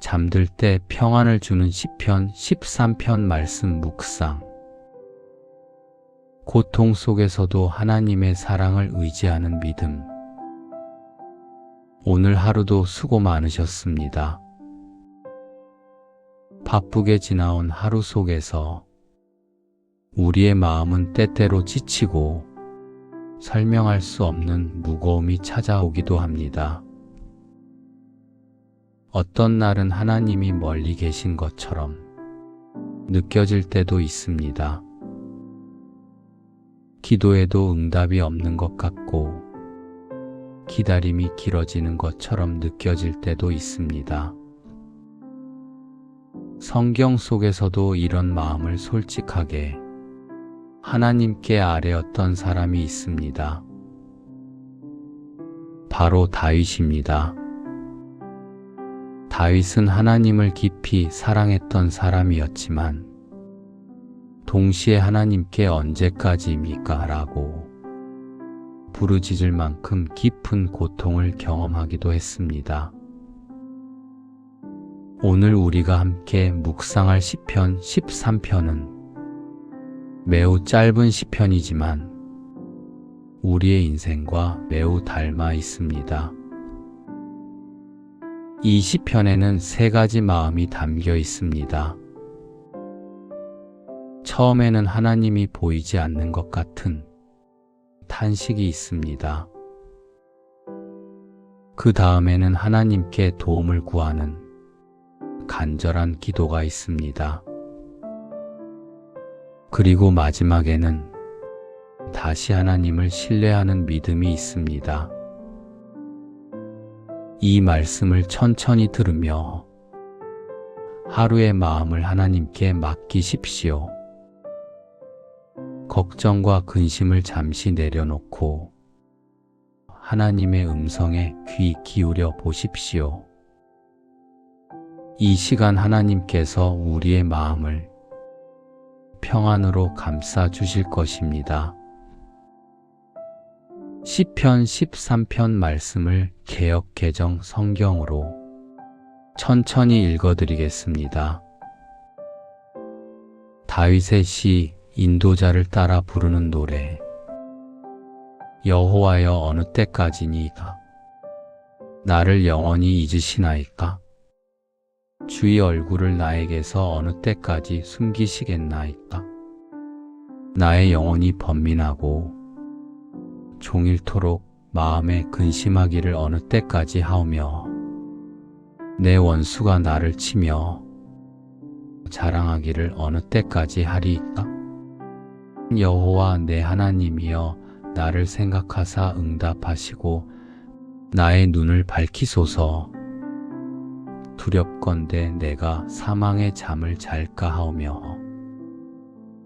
잠들 때 평안을 주는 시편 13편 말씀 묵상. 고통 속에서도 하나님의 사랑을 의지하는 믿음. 오늘 하루도 수고 많으셨습니다. 바쁘게 지나온 하루 속에서 우리의 마음은 때때로 지치고 설명할 수 없는 무거움이 찾아오기도 합니다. 어떤 날은 하나님이 멀리 계신 것처럼 느껴질 때도 있습니다. 기도에도 응답이 없는 것 같고 기다림이 길어지는 것처럼 느껴질 때도 있습니다. 성경 속에서도 이런 마음을 솔직하게 하나님께 아뢰었던 사람이 있습니다. 바로 다윗입니다. 다윗은 하나님을 깊이 사랑했던 사람이었지만 동시에 하나님께 언제까지입니까? 라고 부르짖을 만큼 깊은 고통을 경험하기도 했습니다. 오늘 우리가 함께 묵상할 시편 13편은 매우 짧은 시편이지만 우리의 인생과 매우 닮아 있습니다. 이 시편에는 세 가지 마음이 담겨 있습니다. 처음에는 하나님이 보이지 않는 것 같은 탄식이 있습니다. 그 다음에는 하나님께 도움을 구하는 간절한 기도가 있습니다. 그리고 마지막에는 다시 하나님을 신뢰하는 믿음이 있습니다. 이 말씀을 천천히 들으며 하루의 마음을 하나님께 맡기십시오. 걱정과 근심을 잠시 내려놓고 하나님의 음성에 귀 기울여 보십시오. 이 시간 하나님께서 우리의 마음을 평안으로 감싸 주실 것입니다. 시편 13편 말씀을 개역 개정 성경으로 천천히 읽어드리겠습니다. 다윗의 시 인도자를 따라 부르는 노래. 여호와여 어느 때까지니이까? 나를 영원히 잊으시나이까? 주의 얼굴을 나에게서 어느 때까지 숨기시겠나이까? 나의 영혼이 번민하고 종일토록 마음에 근심하기를 어느 때까지 하오며 내 원수가 나를 치며 자랑하기를 어느 때까지 하리이까? 여호와 내 하나님이여 나를 생각하사 응답하시고 나의 눈을 밝히소서. 두렵건대 내가 사망의 잠을 잘까 하오며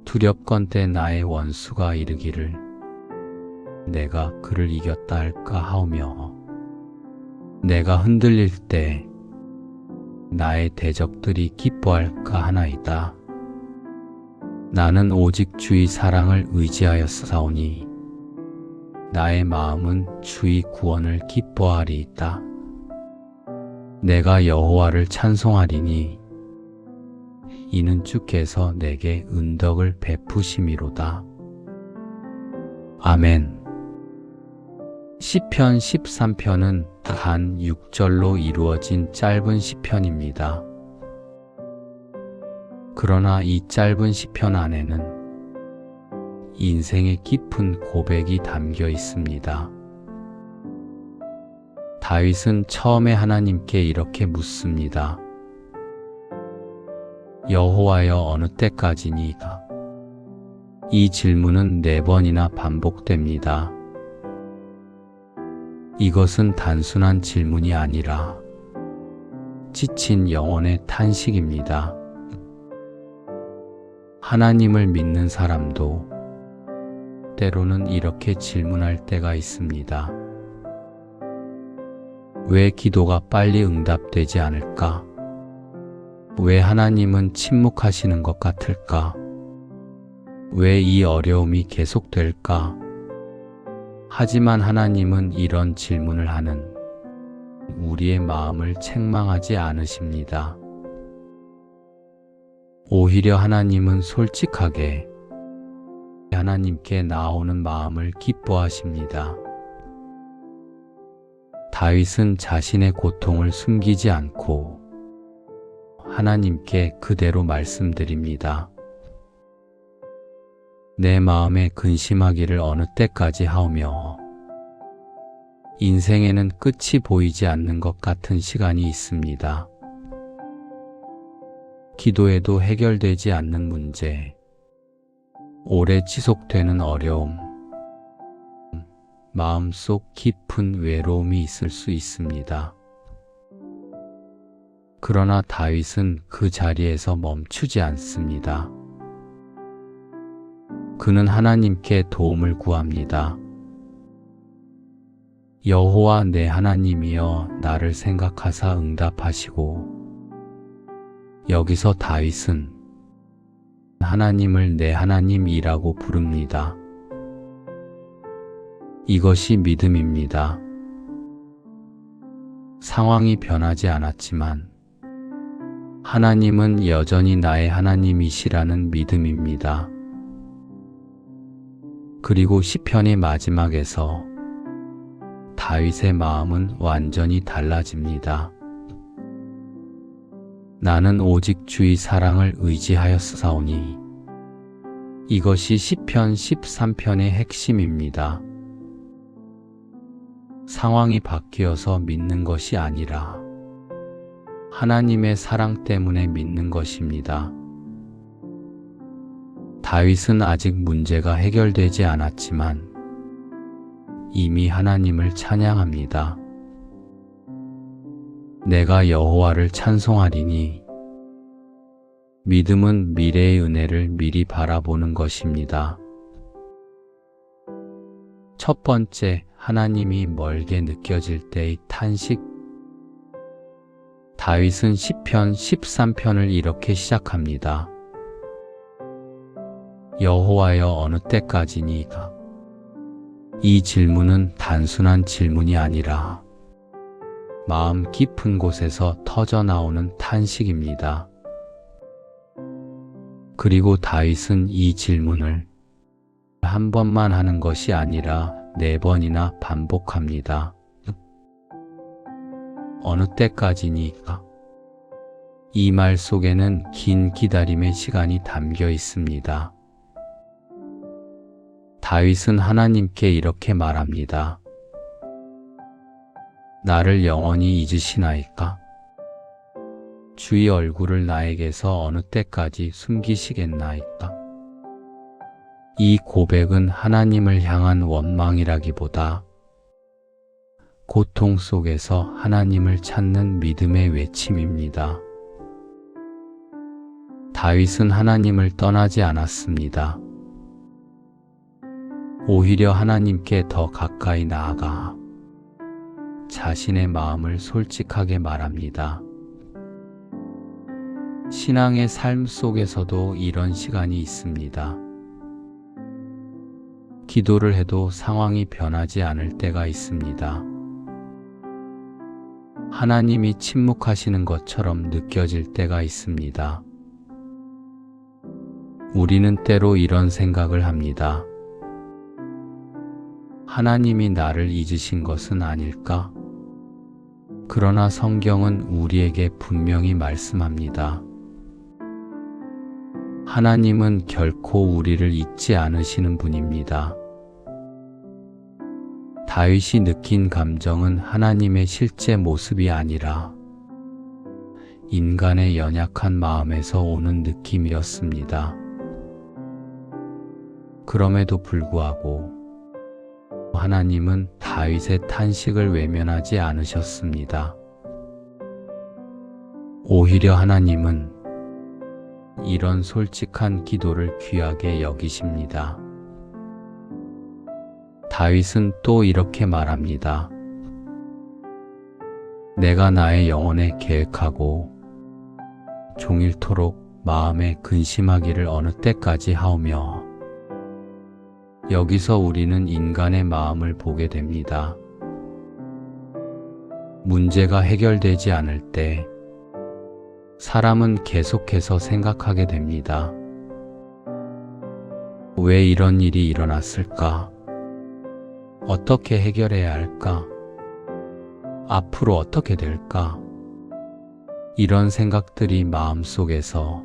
두렵건대 나의 원수가 이르기를 내가 그를 이겼다 할까 하오며 내가 흔들릴 때 나의 대적들이 기뻐할까 하나이다. 나는 오직 주의 사랑을 의지하였사오니 나의 마음은 주의 구원을 기뻐하리이다. 내가 여호와를 찬송하리니 이는 주께서 내게 은덕을 베푸심이로다. 아멘. 시편 13편은 단 6절로 이루어진 짧은 시편입니다. 그러나 이 짧은 시편 안에는 인생의 깊은 고백이 담겨 있습니다. 다윗은 처음에 하나님께 이렇게 묻습니다. 여호와여 어느 때까지니이까? 이 질문은 4번이나 반복됩니다. 이것은 단순한 질문이 아니라 지친 영혼의 탄식입니다. 하나님을 믿는 사람도 때로는 이렇게 질문할 때가 있습니다. 왜 기도가 빨리 응답되지 않을까? 왜 하나님은 침묵하시는 것 같을까? 왜 이 어려움이 계속될까? 하지만 하나님은 이런 질문을 하는 우리의 마음을 책망하지 않으십니다. 오히려 하나님은 솔직하게 하나님께 나오는 마음을 기뻐하십니다. 다윗은 자신의 고통을 숨기지 않고 하나님께 그대로 말씀드립니다. 내 마음에 근심하기를 어느 때까지 하오며 인생에는 끝이 보이지 않는 것 같은 시간이 있습니다. 기도해도 해결되지 않는 문제, 오래 지속되는 어려움, 마음속 깊은 외로움이 있을 수 있습니다. 그러나 다윗은 그 자리에서 멈추지 않습니다. 그는 하나님께 도움을 구합니다. 여호와 내 하나님이여 나를 생각하사 응답하시고, 여기서 다윗은 하나님을 내 하나님이라고 부릅니다. 이것이 믿음입니다. 상황이 변하지 않았지만 하나님은 여전히 나의 하나님이시라는 믿음입니다. 그리고 시편의 마지막에서 다윗의 마음은 완전히 달라집니다. 나는 오직 주의 사랑을 의지하였사오니. 이것이 시편 13편의 핵심입니다. 상황이 바뀌어서 믿는 것이 아니라 하나님의 사랑 때문에 믿는 것입니다. 다윗은 아직 문제가 해결되지 않았지만 이미 하나님을 찬양합니다. 내가 여호와를 찬송하리니. 믿음은 미래의 은혜를 미리 바라보는 것입니다. 첫 번째, 하나님이 멀게 느껴질 때의 탄식. 다윗은 시편 13편을 이렇게 시작합니다. 여호와여 어느 때까지니까? 이 질문은 단순한 질문이 아니라 마음 깊은 곳에서 터져나오는 탄식입니다. 그리고 다윗은 이 질문을 한 번만 하는 것이 아니라 4번이나 반복합니다. 어느 때까지니까? 이 말 속에는 긴 기다림의 시간이 담겨 있습니다. 다윗은 하나님께 이렇게 말합니다. 나를 영원히 잊으시나이까? 주의 얼굴을 나에게서 어느 때까지 숨기시겠나이까? 이 고백은 하나님을 향한 원망이라기보다 고통 속에서 하나님을 찾는 믿음의 외침입니다. 다윗은 하나님을 떠나지 않았습니다. 오히려 하나님께 더 가까이 나아가 자신의 마음을 솔직하게 말합니다. 신앙의 삶 속에서도 이런 시간이 있습니다. 기도를 해도 상황이 변하지 않을 때가 있습니다. 하나님이 침묵하시는 것처럼 느껴질 때가 있습니다. 우리는 때로 이런 생각을 합니다. 하나님이 나를 잊으신 것은 아닐까? 그러나 성경은 우리에게 분명히 말씀합니다. 하나님은 결코 우리를 잊지 않으시는 분입니다. 다윗이 느낀 감정은 하나님의 실제 모습이 아니라 인간의 연약한 마음에서 오는 느낌이었습니다. 그럼에도 불구하고 하나님은 다윗의 탄식을 외면하지 않으셨습니다. 오히려 하나님은 이런 솔직한 기도를 귀하게 여기십니다. 다윗은 또 이렇게 말합니다. 내가 나의 영혼에 계획하고 종일토록 마음에 근심하기를 어느 때까지 하오며. 여기서 우리는 인간의 마음을 보게 됩니다. 문제가 해결되지 않을 때 사람은 계속해서 생각하게 됩니다. 왜 이런 일이 일어났을까? 어떻게 해결해야 할까? 앞으로 어떻게 될까? 이런 생각들이 마음속에서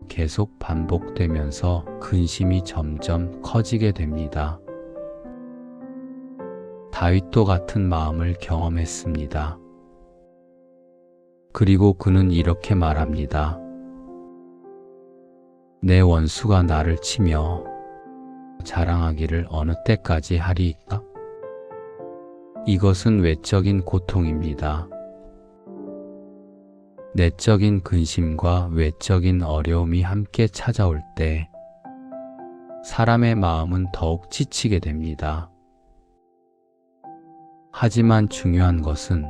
계속 반복되면서 근심이 점점 커지게 됩니다. 다윗도 같은 마음을 경험했습니다. 그리고 그는 이렇게 말합니다. 내 원수가 나를 치며 자랑하기를 어느 때까지 하리이까? 이것은 외적인 고통입니다. 내적인 근심과 외적인 어려움이 함께 찾아올 때 사람의 마음은 더욱 지치게 됩니다. 하지만 중요한 것은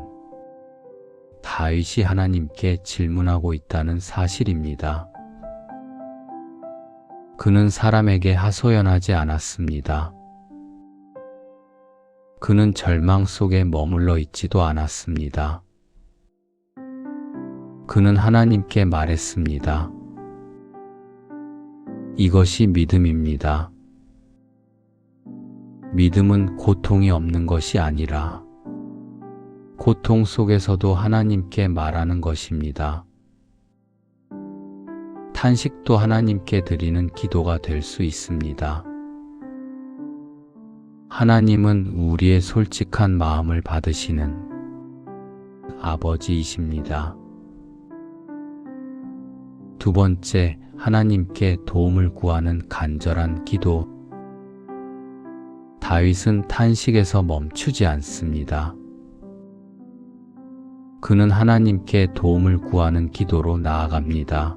다윗이 하나님께 질문하고 있다는 사실입니다. 그는 사람에게 하소연하지 않았습니다. 그는 절망 속에 머물러 있지도 않았습니다. 그는 하나님께 말했습니다. 이것이 믿음입니다. 믿음은 고통이 없는 것이 아니라 고통 속에서도 하나님께 말하는 것입니다. 탄식도 하나님께 드리는 기도가 될 수 있습니다. 하나님은 우리의 솔직한 마음을 받으시는 아버지이십니다. 두 번째, 하나님께 도움을 구하는 간절한 기도. 다윗은 탄식에서 멈추지 않습니다. 그는 하나님께 도움을 구하는 기도로 나아갑니다.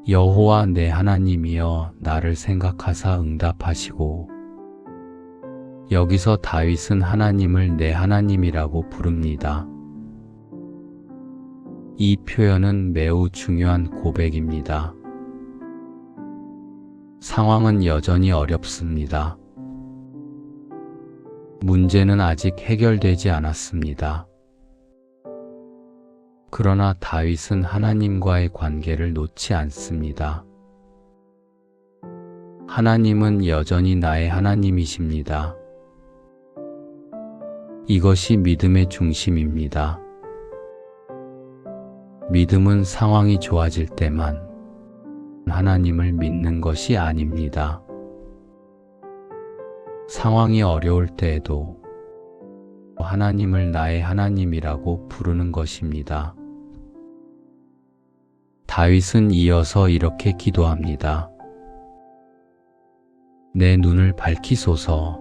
여호와 내 하나님이여 나를 생각하사 응답하시고. 여기서 다윗은 하나님을 내 하나님이라고 부릅니다. 이 표현은 매우 중요한 고백입니다. 상황은 여전히 어렵습니다. 문제는 아직 해결되지 않았습니다. 그러나 다윗은 하나님과의 관계를 놓지 않습니다. 하나님은 여전히 나의 하나님이십니다. 이것이 믿음의 중심입니다. 믿음은 상황이 좋아질 때만 하나님을 믿는 것이 아닙니다. 상황이 어려울 때에도 하나님을 나의 하나님이라고 부르는 것입니다. 다윗은 이어서 이렇게 기도합니다. 내 눈을 밝히소서.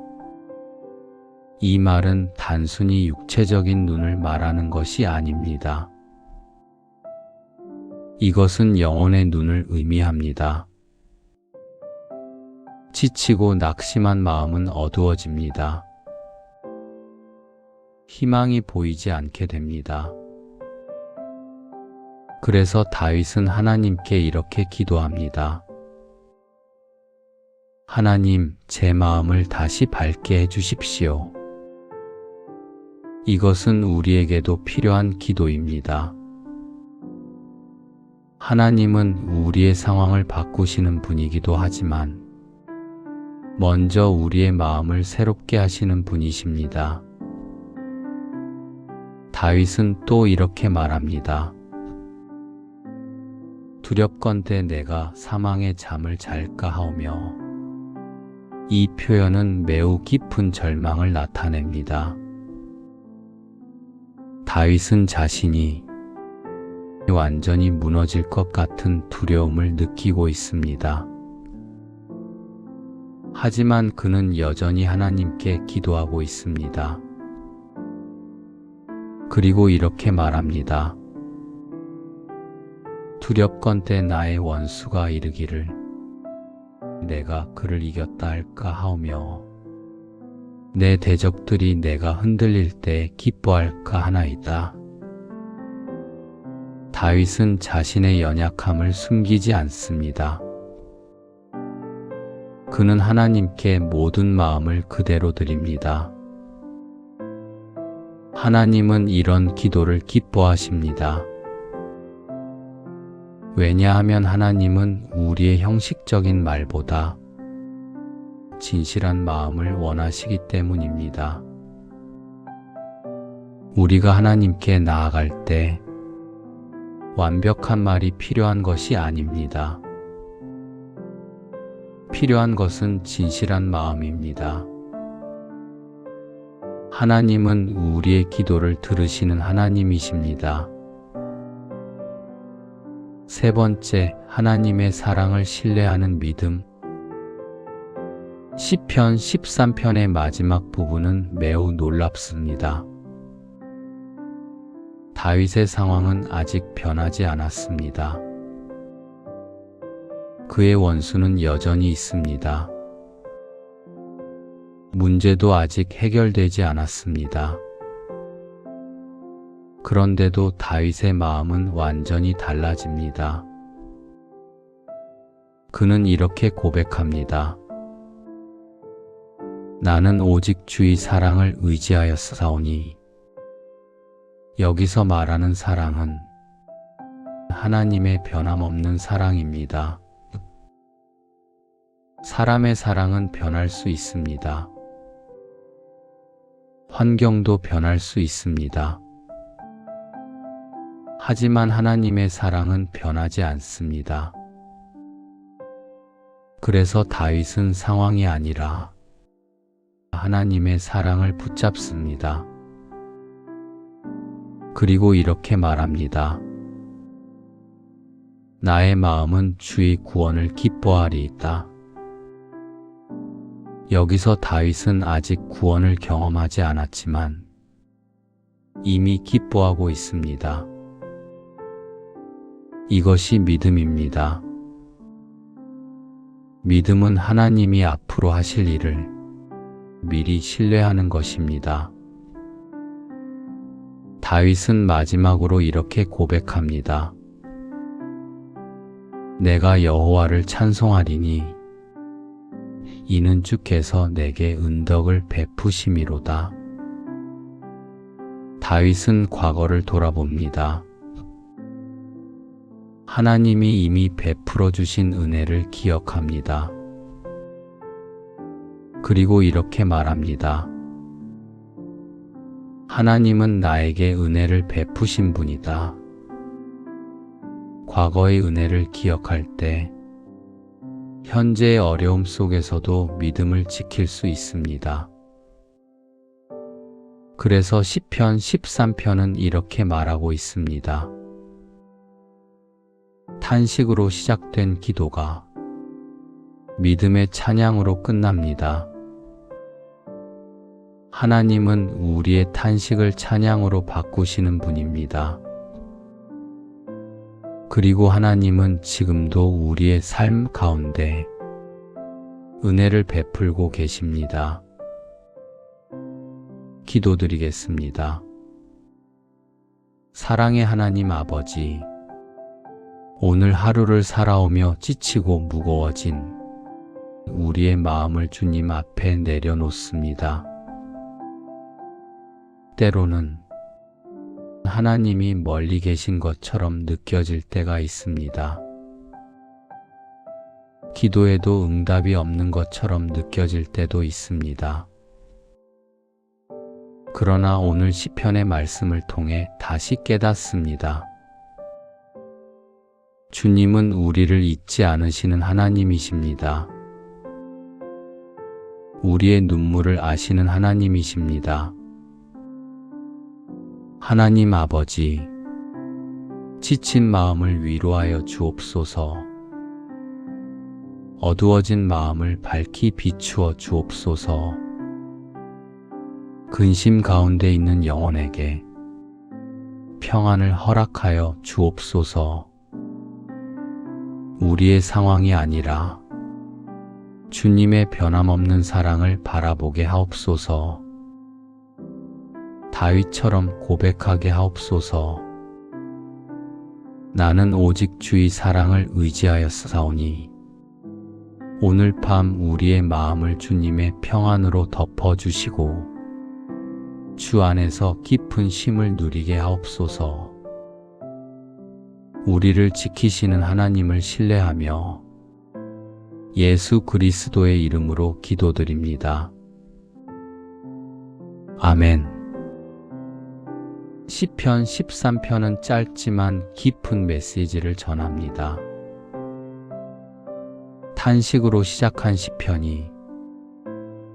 이 말은 단순히 육체적인 눈을 말하는 것이 아닙니다. 이것은 영혼의 눈을 의미합니다. 지치고 낙심한 마음은 어두워집니다. 희망이 보이지 않게 됩니다. 그래서 다윗은 하나님께 이렇게 기도합니다. 하나님, 제 마음을 다시 밝게 해주십시오. 이것은 우리에게도 필요한 기도입니다. 하나님은 우리의 상황을 바꾸시는 분이기도 하지만 먼저 우리의 마음을 새롭게 하시는 분이십니다. 다윗은 또 이렇게 말합니다. 두렵건대 내가 사망의 잠을 잘까 하오며. 이 표현은 매우 깊은 절망을 나타냅니다. 다윗은 자신이 완전히 무너질 것 같은 두려움을 느끼고 있습니다. 하지만 그는 여전히 하나님께 기도하고 있습니다. 그리고 이렇게 말합니다. 두렵건대 나의 원수가 이르기를 내가 그를 이겼다 할까 하오며 내 대적들이 내가 흔들릴 때 기뻐할까 하나이다. 다윗은 자신의 연약함을 숨기지 않습니다. 그는 하나님께 모든 마음을 그대로 드립니다. 하나님은 이런 기도를 기뻐하십니다. 왜냐하면 하나님은 우리의 형식적인 말보다 진실한 마음을 원하시기 때문입니다. 우리가 하나님께 나아갈 때 완벽한 말이 필요한 것이 아닙니다. 필요한 것은 진실한 마음입니다. 하나님은 우리의 기도를 들으시는 하나님이십니다. 세 번째, 하나님의 사랑을 신뢰하는 믿음. 시편 13편의 마지막 부분은 매우 놀랍습니다. 다윗의 상황은 아직 변하지 않았습니다. 그의 원수는 여전히 있습니다. 문제도 아직 해결되지 않았습니다. 그런데도 다윗의 마음은 완전히 달라집니다. 그는 이렇게 고백합니다. 나는 오직 주의 사랑을 의지하였사오니. 여기서 말하는 사랑은 하나님의 변함없는 사랑입니다. 사람의 사랑은 변할 수 있습니다. 환경도 변할 수 있습니다. 하지만 하나님의 사랑은 변하지 않습니다. 그래서 다윗은 상황이 아니라 하나님의 사랑을 붙잡습니다. 그리고 이렇게 말합니다. 나의 마음은 주의 구원을 기뻐하리이다. 여기서 다윗은 아직 구원을 경험하지 않았지만 이미 기뻐하고 있습니다. 이것이 믿음입니다. 믿음은 하나님이 앞으로 하실 일을 미리 신뢰하는 것입니다. 다윗은 마지막으로 이렇게 고백합니다. 내가 여호와를 찬송하리니 이는 주께서 내게 은덕을 베푸심이로다. 다윗은 과거를 돌아봅니다. 하나님이 이미 베풀어 주신 은혜를 기억합니다. 그리고 이렇게 말합니다. 하나님은 나에게 은혜를 베푸신 분이다. 과거의 은혜를 기억할 때 현재의 어려움 속에서도 믿음을 지킬 수 있습니다. 그래서 시편 13편은 이렇게 말하고 있습니다. 탄식으로 시작된 기도가 믿음의 찬양으로 끝납니다. 하나님은 우리의 탄식을 찬양으로 바꾸시는 분입니다. 그리고 하나님은 지금도 우리의 삶 가운데 은혜를 베풀고 계십니다. 기도드리겠습니다. 사랑의 하나님 아버지, 오늘 하루를 살아오며 지치고 무거워진 우리의 마음을 주님 앞에 내려놓습니다. 때로는 하나님이 멀리 계신 것처럼 느껴질 때가 있습니다. 기도에도 응답이 없는 것처럼 느껴질 때도 있습니다. 그러나 오늘 시편의 말씀을 통해 다시 깨닫습니다. 주님은 우리를 잊지 않으시는 하나님이십니다. 우리의 눈물을 아시는 하나님이십니다. 하나님 아버지, 지친 마음을 위로하여 주옵소서. 어두워진 마음을 밝히 비추어 주옵소서. 근심 가운데 있는 영혼에게 평안을 허락하여 주옵소서. 우리의 상황이 아니라 주님의 변함없는 사랑을 바라보게 하옵소서. 다윗처럼 고백하게 하옵소서. 나는 오직 주의 사랑을 의지하였사오니. 오늘 밤 우리의 마음을 주님의 평안으로 덮어주시고 주 안에서 깊은 쉼을 누리게 하옵소서. 우리를 지키시는 하나님을 신뢰하며 예수 그리스도의 이름으로 기도드립니다. 아멘. 시편 13편은 짧지만 깊은 메시지를 전합니다. 탄식으로 시작한 시편이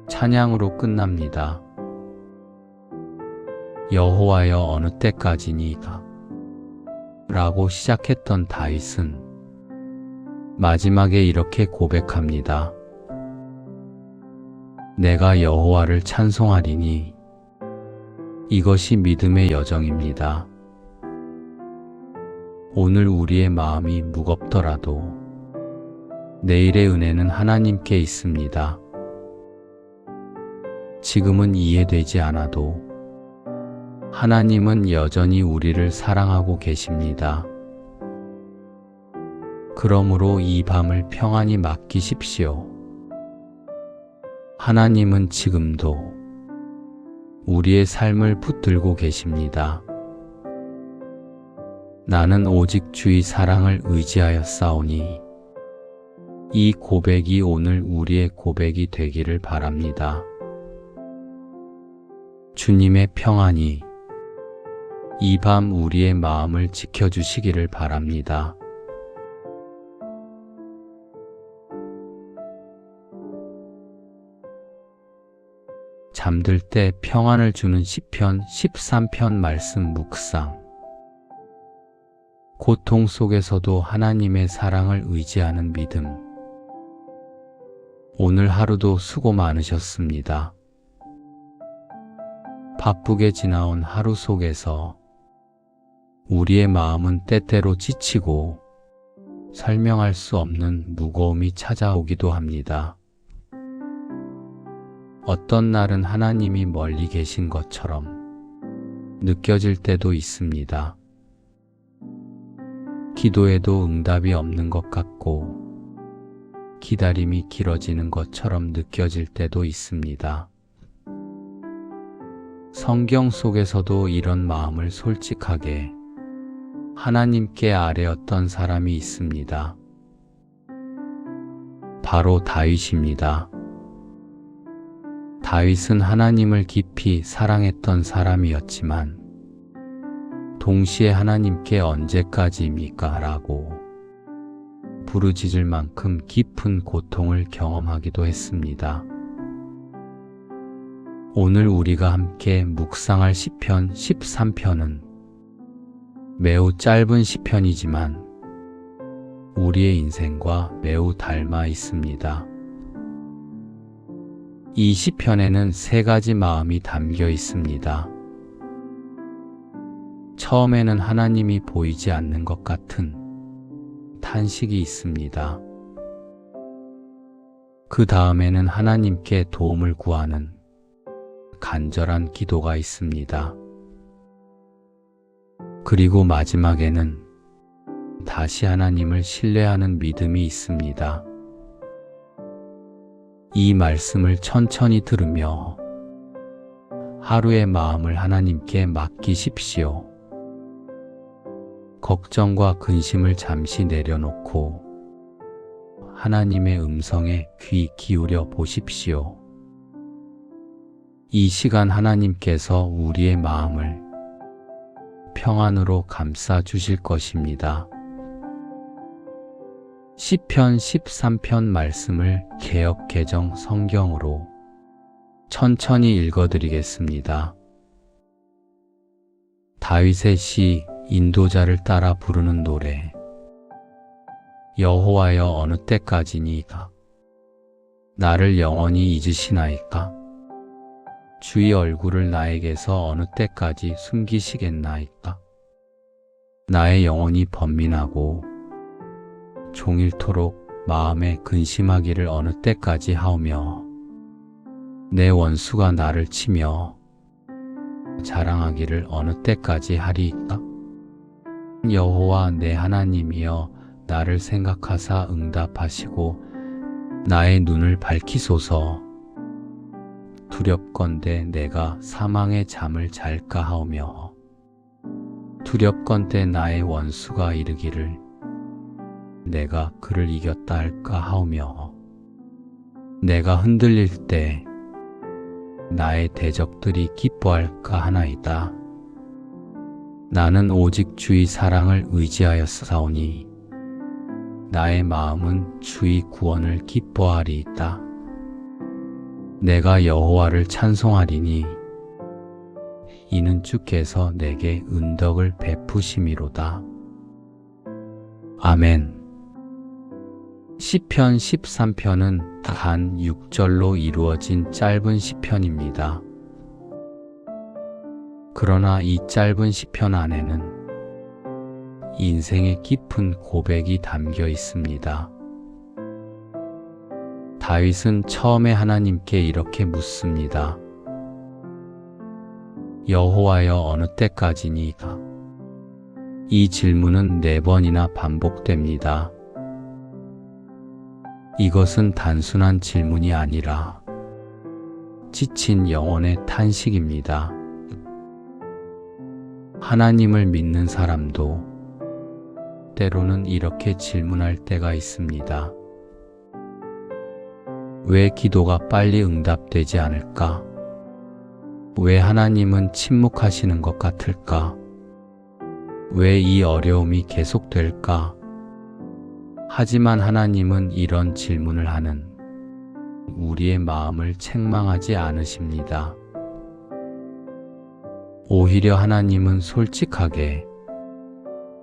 찬양으로 끝납니다. 여호와여 어느 때까지니까? 라고 시작했던 다윗은 마지막에 이렇게 고백합니다. 내가 여호와를 찬송하리니 이것이 믿음의 여정입니다. 오늘 우리의 마음이 무겁더라도 내일의 은혜는 하나님께 있습니다. 지금은 이해되지 않아도 하나님은 여전히 우리를 사랑하고 계십니다. 그러므로 이 밤을 평안히 맡기십시오. 하나님은 지금도 우리의 삶을 붙들고 계십니다. 나는 오직 주의 사랑을 의지하여 싸우니 이 고백이 오늘 우리의 고백이 되기를 바랍니다. 주님의 평안이 이 밤 우리의 마음을 지켜주시기를 바랍니다. 잠들 때 평안을 주는 시편 13편 말씀 묵상. 고통 속에서도 하나님의 사랑을 의지하는 믿음. 오늘 하루도 수고 많으셨습니다. 바쁘게 지나온 하루 속에서 우리의 마음은 때때로 지치고 설명할 수 없는 무거움이 찾아오기도 합니다. 어떤 날은 하나님이 멀리 계신 것처럼 느껴질 때도 있습니다. 기도에도 응답이 없는 것 같고 기다림이 길어지는 것처럼 느껴질 때도 있습니다. 성경 속에서도 이런 마음을 솔직하게 하나님께 아뢰었던 사람이 있습니다. 바로 다윗입니다. 다윗은 하나님을 깊이 사랑했던 사람이었지만 동시에 하나님께 언제까지입니까? 라고 부르짖을 만큼 깊은 고통을 경험하기도 했습니다. 오늘 우리가 함께 묵상할 시편 13편은 매우 짧은 시편이지만 우리의 인생과 매우 닮아 있습니다. 이 시편에는 세 가지 마음이 담겨 있습니다. 처음에는 하나님이 보이지 않는 것 같은 탄식이 있습니다. 그 다음에는 하나님께 도움을 구하는 간절한 기도가 있습니다. 그리고 마지막에는 다시 하나님을 신뢰하는 믿음이 있습니다. 이 말씀을 천천히 들으며 하루의 마음을 하나님께 맡기십시오. 걱정과 근심을 잠시 내려놓고 하나님의 음성에 귀 기울여 보십시오. 이 시간 하나님께서 우리의 마음을 평안으로 감싸 주실 것입니다. 시편 13편 말씀을 개역 개정 성경으로 천천히 읽어드리겠습니다. 다윗의 시 인도자를 따라 부르는 노래. 여호와여 어느 때까지니까? 나를 영원히 잊으시나이까? 주의 얼굴을 나에게서 어느 때까지 숨기시겠나이까? 나의 영혼이 번민하고 종일토록 마음에 근심하기를 어느 때까지 하오며 내 원수가 나를 치며 자랑하기를 어느 때까지 하리이까? 여호와 내 하나님이여 나를 생각하사 응답하시고 나의 눈을 밝히소서. 두렵건대 내가 사망의 잠을 잘까 하오며 두렵건대 나의 원수가 이르기를 내가 그를 이겼다 할까 하오며 내가 흔들릴 때 나의 대적들이 기뻐할까 하나이다. 나는 오직 주의 사랑을 의지하였사오니 나의 마음은 주의 구원을 기뻐하리이다. 내가 여호와를 찬송하리니 이는 주께서 내게 은덕을 베푸심이로다. 아멘. 시편 13편은 단 6절로 이루어진 짧은 시편입니다. 그러나 이 짧은 시편 안에는 인생의 깊은 고백이 담겨 있습니다. 다윗은 처음에 하나님께 이렇게 묻습니다. 여호와여 어느 때까지니까? 이 질문은 4번이나 반복됩니다. 이것은 단순한 질문이 아니라 지친 영혼의 탄식입니다. 하나님을 믿는 사람도 때로는 이렇게 질문할 때가 있습니다. 왜 기도가 빨리 응답되지 않을까? 왜 하나님은 침묵하시는 것 같을까? 왜 이 어려움이 계속될까? 하지만 하나님은 이런 질문을 하는 우리의 마음을 책망하지 않으십니다. 오히려 하나님은 솔직하게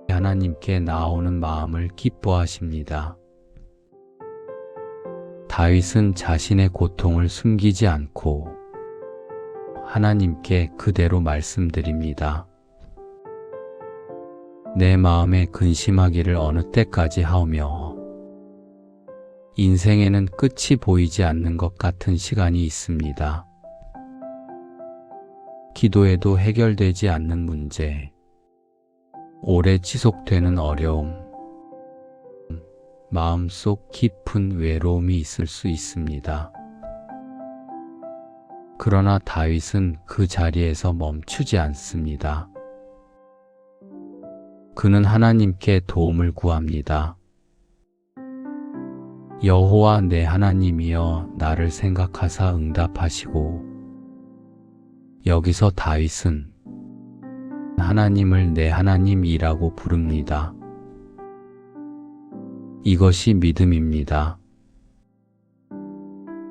하나님께 나오는 마음을 기뻐하십니다. 다윗은 자신의 고통을 숨기지 않고 하나님께 그대로 말씀드립니다. 내 마음에 근심하기를 어느 때까지 하오며 인생에는 끝이 보이지 않는 것 같은 시간이 있습니다. 기도해도 해결되지 않는 문제, 오래 지속되는 어려움, 마음속 깊은 외로움이 있을 수 있습니다. 그러나 다윗은 그 자리에서 멈추지 않습니다. 그는 하나님께 도움을 구합니다. 여호와 내 하나님이여 나를 생각하사 응답하시고. 여기서 다윗은 하나님을 내 하나님이라고 부릅니다. 이것이 믿음입니다.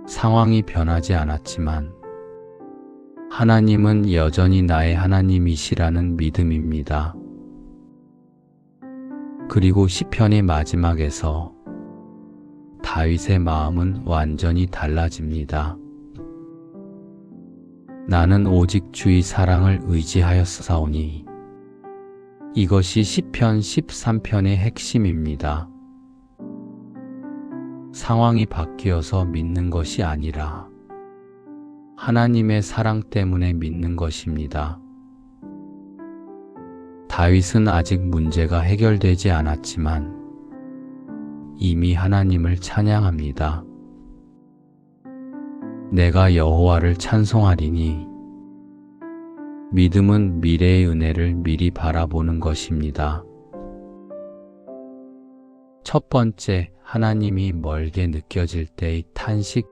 상황이 변하지 않았지만 하나님은 여전히 나의 하나님이시라는 믿음입니다. 그리고 시편의 마지막에서 다윗의 마음은 완전히 달라집니다. 나는 오직 주의 사랑을 의지하였사오니. 이것이 시편 13편의 핵심입니다. 상황이 바뀌어서 믿는 것이 아니라 하나님의 사랑 때문에 믿는 것입니다. 다윗은 아직 문제가 해결되지 않았지만 이미 하나님을 찬양합니다. 내가 여호와를 찬송하리니. 믿음은 미래의 은혜를 미리 바라보는 것입니다. 첫 번째, 하나님이 멀게 느껴질 때의 탄식.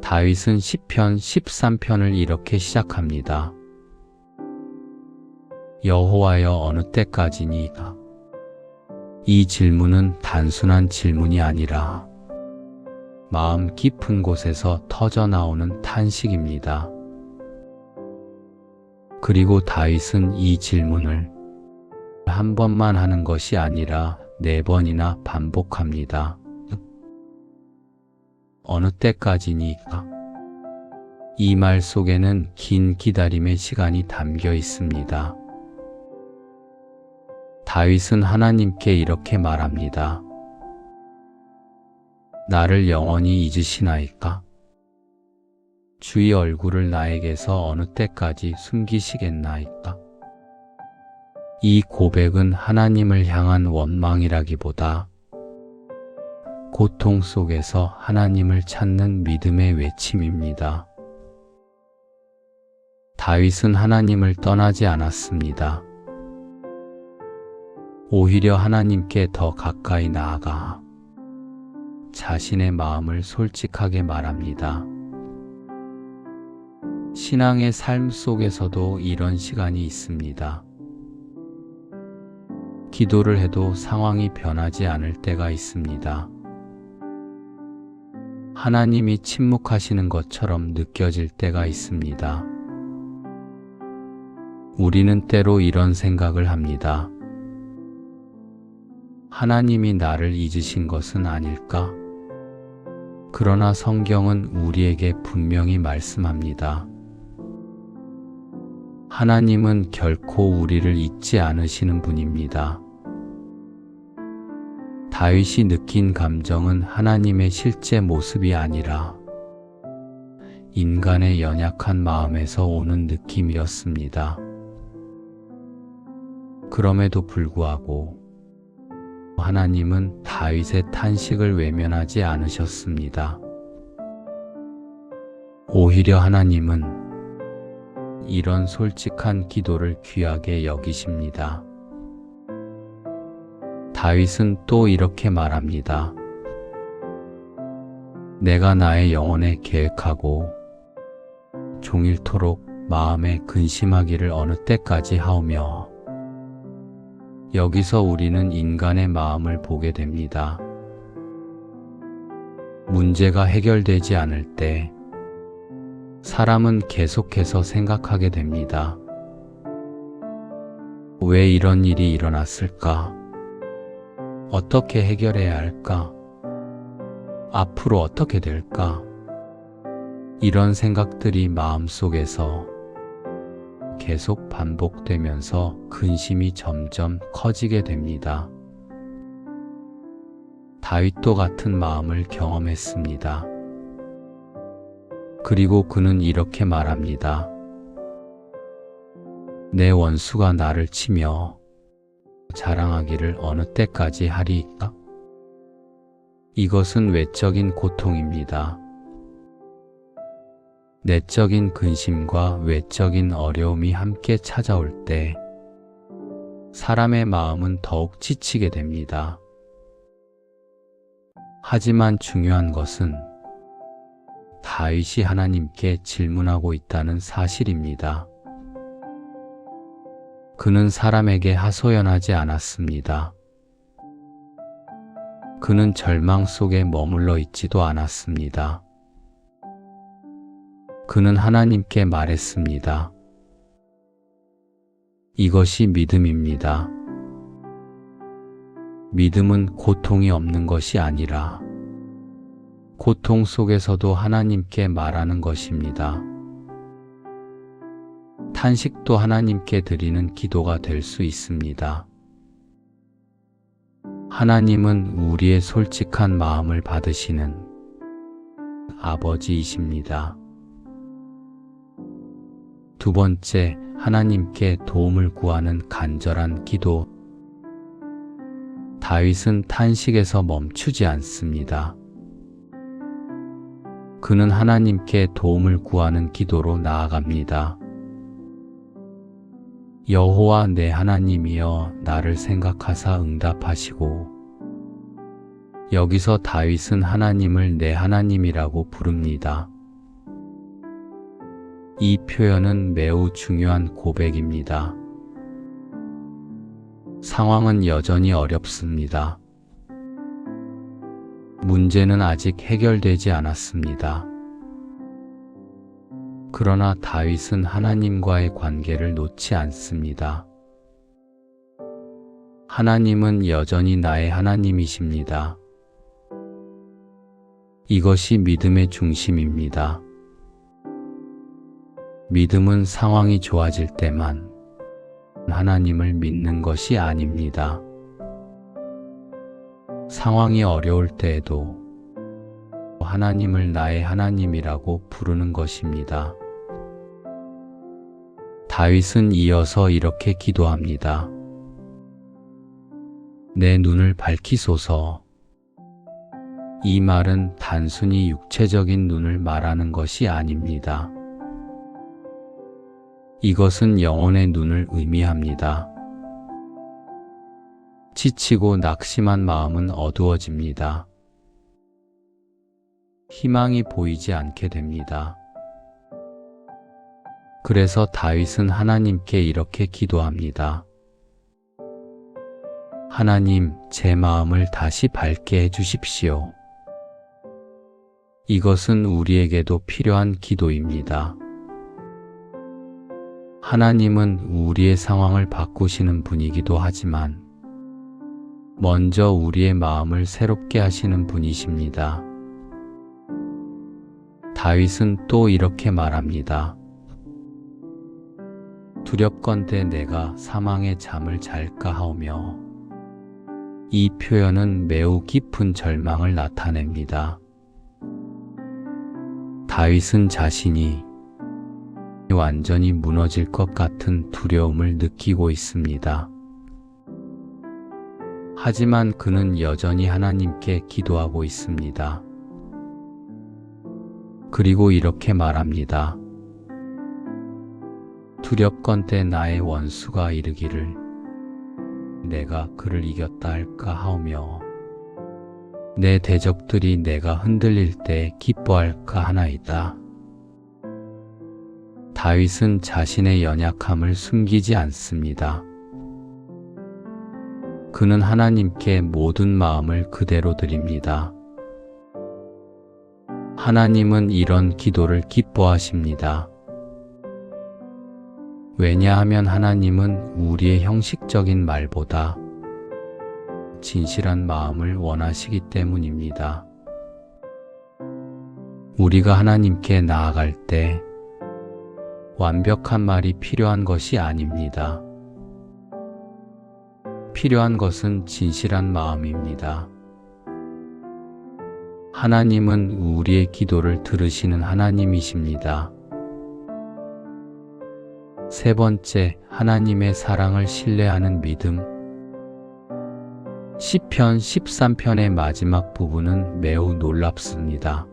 다윗은 시편 13편을 이렇게 시작합니다. 여호와여 어느 때까지니까? 이 질문은 단순한 질문이 아니라 마음 깊은 곳에서 터져나오는 탄식입니다. 그리고 다윗은 이 질문을 한 번만 하는 것이 아니라 4번이나 반복합니다. 어느 때까지니까? 이 말 속에는 긴 기다림의 시간이 담겨 있습니다. 다윗은 하나님께 이렇게 말합니다. 나를 영원히 잊으시나이까? 주의 얼굴을 나에게서 어느 때까지 숨기시겠나이까? 이 고백은 하나님을 향한 원망이라기보다 고통 속에서 하나님을 찾는 믿음의 외침입니다. 다윗은 하나님을 떠나지 않았습니다. 오히려 하나님께 더 가까이 나아가 자신의 마음을 솔직하게 말합니다. 신앙의 삶 속에서도 이런 시간이 있습니다. 기도를 해도 상황이 변하지 않을 때가 있습니다. 하나님이 침묵하시는 것처럼 느껴질 때가 있습니다. 우리는 때로 이런 생각을 합니다. 하나님이 나를 잊으신 것은 아닐까? 그러나 성경은 우리에게 분명히 말씀합니다. 하나님은 결코 우리를 잊지 않으시는 분입니다. 다윗이 느낀 감정은 하나님의 실제 모습이 아니라 인간의 연약한 마음에서 오는 느낌이었습니다. 그럼에도 불구하고 하나님은 다윗의 탄식을 외면하지 않으셨습니다. 오히려 하나님은 이런 솔직한 기도를 귀하게 여기십니다. 다윗은 또 이렇게 말합니다. 내가 나의 영혼에 계획하고 종일토록 마음에 근심하기를 어느 때까지 하오며. 여기서 우리는 인간의 마음을 보게 됩니다. 문제가 해결되지 않을 때 사람은 계속해서 생각하게 됩니다. 왜 이런 일이 일어났을까? 어떻게 해결해야 할까? 앞으로 어떻게 될까? 이런 생각들이 마음속에서 계속 반복되면서 근심이 점점 커지게 됩니다. 다윗도 같은 마음을 경험했습니다. 그리고 그는 이렇게 말합니다. 내 원수가 나를 치며 자랑하기를 어느 때까지 하리이까? 이것은 외적인 고통입니다. 내적인 근심과 외적인 어려움이 함께 찾아올 때 사람의 마음은 더욱 지치게 됩니다. 하지만 중요한 것은 다윗이 하나님께 질문하고 있다는 사실입니다. 그는 사람에게 하소연하지 않았습니다. 그는 절망 속에 머물러 있지도 않았습니다. 그는 하나님께 말했습니다. 이것이 믿음입니다. 믿음은 고통이 없는 것이 아니라 고통 속에서도 하나님께 말하는 것입니다. 탄식도 하나님께 드리는 기도가 될 수 있습니다. 하나님은 우리의 솔직한 마음을 받으시는 아버지이십니다. 두 번째, 하나님께 도움을 구하는 간절한 기도. 다윗은 탄식에서 멈추지 않습니다. 그는 하나님께 도움을 구하는 기도로 나아갑니다. 여호와 내 하나님이여 나를 생각하사 응답하시고. 여기서 다윗은 하나님을 내 하나님이라고 부릅니다. 이 표현은 매우 중요한 고백입니다. 상황은 여전히 어렵습니다. 문제는 아직 해결되지 않았습니다. 그러나 다윗은 하나님과의 관계를 놓지 않습니다. 하나님은 여전히 나의 하나님이십니다. 이것이 믿음의 중심입니다. 믿음은 상황이 좋아질 때만 하나님을 믿는 것이 아닙니다. 상황이 어려울 때에도 하나님을 나의 하나님이라고 부르는 것입니다. 다윗은 이어서 이렇게 기도합니다. 내 눈을 밝히소서. 이 말은 단순히 육체적인 눈을 말하는 것이 아닙니다. 이것은 영혼의 눈을 의미합니다. 지치고 낙심한 마음은 어두워집니다. 희망이 보이지 않게 됩니다. 그래서 다윗은 하나님께 이렇게 기도합니다. 하나님, 제 마음을 다시 밝게 해주십시오. 이것은 우리에게도 필요한 기도입니다. 하나님은 우리의 상황을 바꾸시는 분이기도 하지만 먼저 우리의 마음을 새롭게 하시는 분이십니다. 다윗은 또 이렇게 말합니다. 두렵건대 내가 사망의 잠을 잘까 하오며. 이 표현은 매우 깊은 절망을 나타냅니다. 다윗은 자신이 완전히 무너질 것 같은 두려움을 느끼고 있습니다. 하지만 그는 여전히 하나님께 기도하고 있습니다. 그리고 이렇게 말합니다. 두렵건대 나의 원수가 이르기를 내가 그를 이겼다 할까 하오며 내 대적들이 내가 흔들릴 때 기뻐할까 하나이다. 다윗은 자신의 연약함을 숨기지 않습니다. 그는 하나님께 모든 마음을 그대로 드립니다. 하나님은 이런 기도를 기뻐하십니다. 왜냐하면 하나님은 우리의 형식적인 말보다 진실한 마음을 원하시기 때문입니다. 우리가 하나님께 나아갈 때 완벽한 말이 필요한 것이 아닙니다. 필요한 것은 진실한 마음입니다. 하나님은 우리의 기도를 들으시는 하나님이십니다. 세 번째, 하나님의 사랑을 신뢰하는 믿음. 시편 13편의 마지막 부분은 매우 놀랍습니다.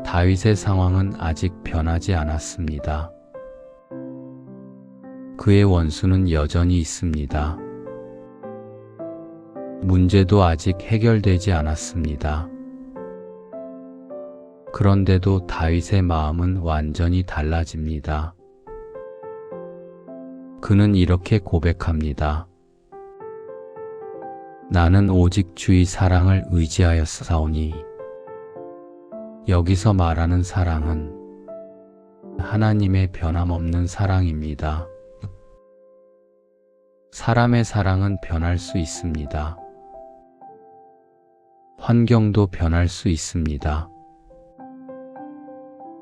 다윗의 상황은 아직 변하지 않았습니다. 그의 원수는 여전히 있습니다. 문제도 아직 해결되지 않았습니다. 그런데도 다윗의 마음은 완전히 달라집니다. 그는 이렇게 고백합니다. 나는 오직 주의 사랑을 의지하였사오니. 여기서 말하는 사랑은 하나님의 변함없는 사랑입니다. 사람의 사랑은 변할 수 있습니다. 환경도 변할 수 있습니다.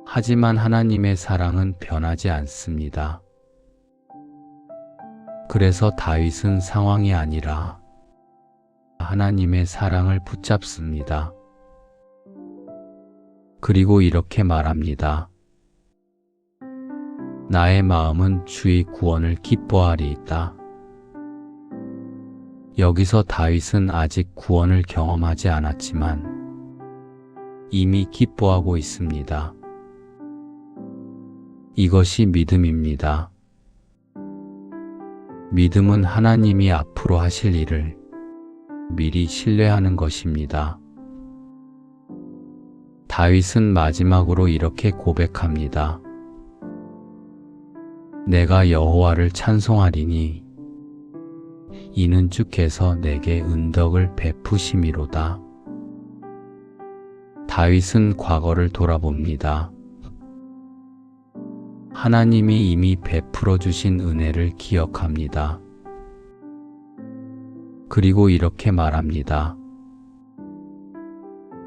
하지만 하나님의 사랑은 변하지 않습니다. 그래서 다윗은 상황이 아니라 하나님의 사랑을 붙잡습니다. 그리고 이렇게 말합니다. 나의 마음은 주의 구원을 기뻐하리이다. 여기서 다윗은 아직 구원을 경험하지 않았지만 이미 기뻐하고 있습니다. 이것이 믿음입니다. 믿음은 하나님이 앞으로 하실 일을 미리 신뢰하는 것입니다. 다윗은 마지막으로 이렇게 고백합니다. 내가 여호와를 찬송하리니 이는 주께서 내게 은덕을 베푸심이로다. 다윗은 과거를 돌아봅니다. 하나님이 이미 베풀어 주신 은혜를 기억합니다. 그리고 이렇게 말합니다.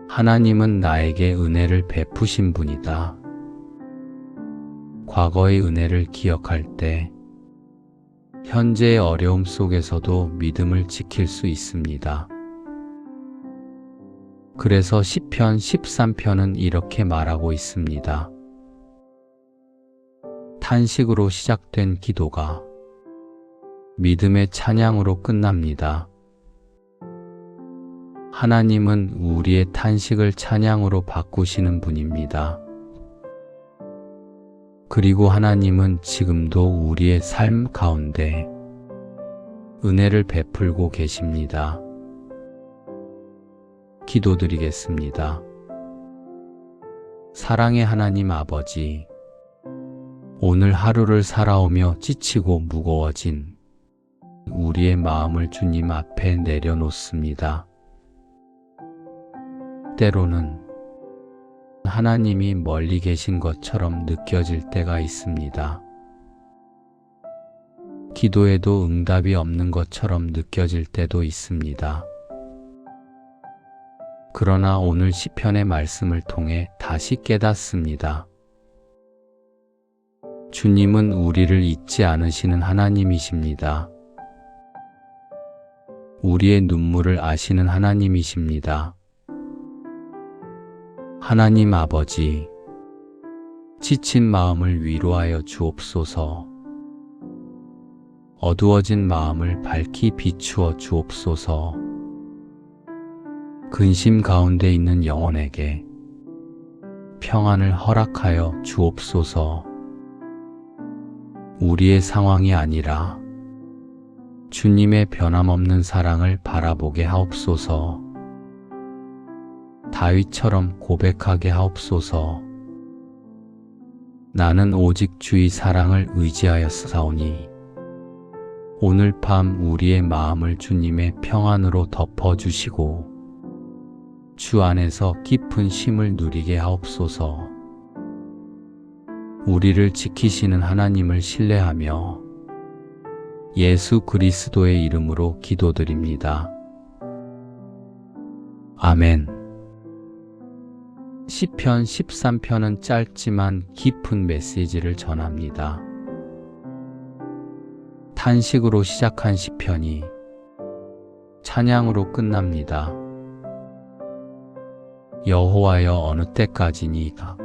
하나님은 나에게 은혜를 베푸신 분이다. 과거의 은혜를 기억할 때 현재의 어려움 속에서도 믿음을 지킬 수 있습니다. 그래서 시편 13편은 이렇게 말하고 있습니다. 탄식으로 시작된 기도가 믿음의 찬양으로 끝납니다. 하나님은 우리의 탄식을 찬양으로 바꾸시는 분입니다. 그리고 하나님은 지금도 우리의 삶 가운데 은혜를 베풀고 계십니다. 기도드리겠습니다. 사랑의 하나님 아버지, 오늘 하루를 살아오며 지치고 무거워진 우리의 마음을 주님 앞에 내려놓습니다. 때로는 하나님이 멀리 계신 것처럼 느껴질 때가 있습니다. 기도에도 응답이 없는 것처럼 느껴질 때도 있습니다. 그러나 오늘 시편의 말씀을 통해 다시 깨닫습니다. 주님은 우리를 잊지 않으시는 하나님이십니다. 우리의 눈물을 아시는 하나님이십니다. 하나님 아버지, 지친 마음을 위로하여 주옵소서. 어두워진 마음을 밝히 비추어 주옵소서. 근심 가운데 있는 영혼에게 평안을 허락하여 주옵소서. 우리의 상황이 아니라 주님의 변함없는 사랑을 바라보게 하옵소서. 다윗처럼 고백하게 하옵소서. 나는 오직 주의 사랑을 의지하였사오니 오늘 밤 우리의 마음을 주님의 평안으로 덮어주시고 주 안에서 깊은 쉼을 누리게 하옵소서. 우리를 지키시는 하나님을 신뢰하며 예수 그리스도의 이름으로 기도드립니다. 아멘. 시편 13편은 짧지만 깊은 메시지를 전합니다. 탄식으로 시작한 시편이 찬양으로 끝납니다. 여호와여 어느 때까지니까?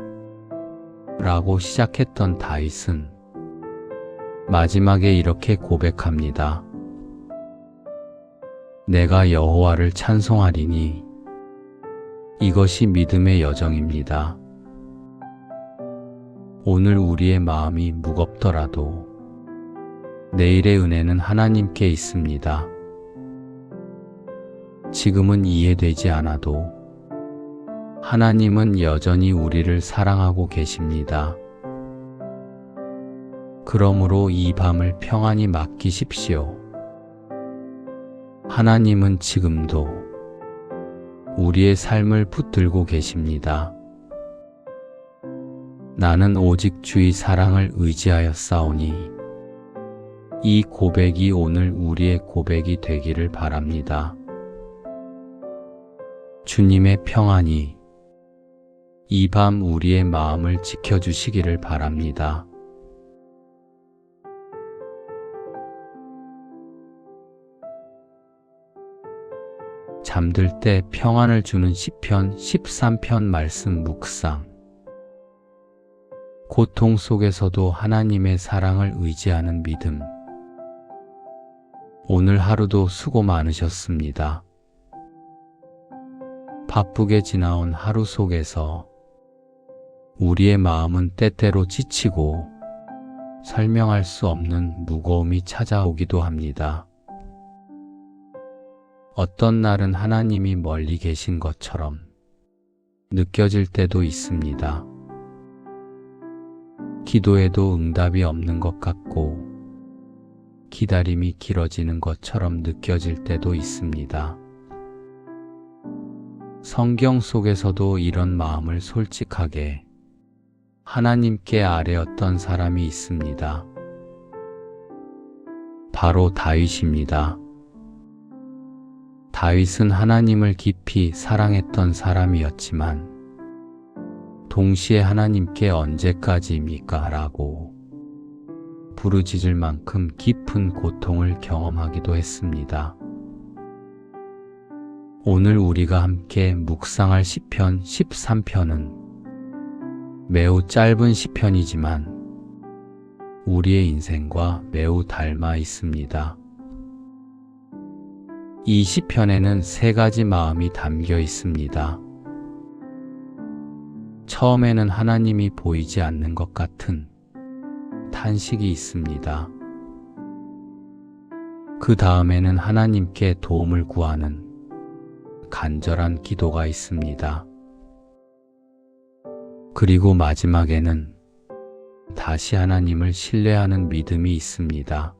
라고 시작했던 다윗은 마지막에 이렇게 고백합니다. 내가 여호와를 찬송하리니 이것이 믿음의 여정입니다. 오늘 우리의 마음이 무겁더라도 내일의 은혜는 하나님께 있습니다. 지금은 이해되지 않아도 하나님은 여전히 우리를 사랑하고 계십니다. 그러므로 이 밤을 평안히 맡기십시오. 하나님은 지금도 우리의 삶을 붙들고 계십니다. 나는 오직 주의 사랑을 의지하였사오니 이 고백이 오늘 우리의 고백이 되기를 바랍니다. 주님의 평안이 이 밤 우리의 마음을 지켜주시기를 바랍니다. 잠들 때 평안을 주는 시편 13편 말씀 묵상. 고통 속에서도 하나님의 사랑을 의지하는 믿음. 오늘 하루도 수고 많으셨습니다. 바쁘게 지나온 하루 속에서 우리의 마음은 때때로 지치고 설명할 수 없는 무거움이 찾아오기도 합니다. 어떤 날은 하나님이 멀리 계신 것처럼 느껴질 때도 있습니다. 기도에도 응답이 없는 것 같고 기다림이 길어지는 것처럼 느껴질 때도 있습니다. 성경 속에서도 이런 마음을 솔직하게 하나님께 아뢰었던 사람이 있습니다. 바로 다윗입니다. 다윗은 하나님을 깊이 사랑했던 사람이었지만 동시에 하나님께 언제까지입니까? 라고 부르짖을 만큼 깊은 고통을 경험하기도 했습니다. 오늘 우리가 함께 묵상할 시편 13편은 매우 짧은 시편이지만 우리의 인생과 매우 닮아 있습니다. 이 시편에는 세 가지 마음이 담겨 있습니다. 처음에는 하나님이 보이지 않는 것 같은 탄식이 있습니다. 그 다음에는 하나님께 도움을 구하는 간절한 기도가 있습니다. 그리고 마지막에는 다시 하나님을 신뢰하는 믿음이 있습니다.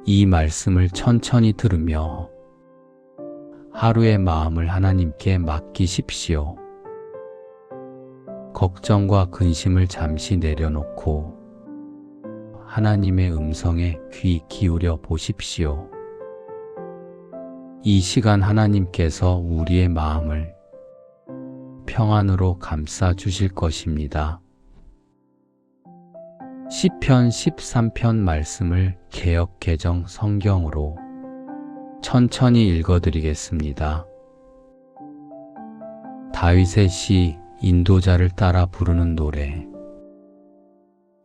이 말씀을 천천히 들으며 하루의 마음을 하나님께 맡기십시오. 걱정과 근심을 잠시 내려놓고 하나님의 음성에 귀 기울여 보십시오. 이 시간 하나님께서 우리의 마음을 평안으로 감싸 주실 것입니다. 시편 13편 말씀을 개역 개정 성경으로 천천히 읽어드리겠습니다. 다윗의 시 인도자를 따라 부르는 노래.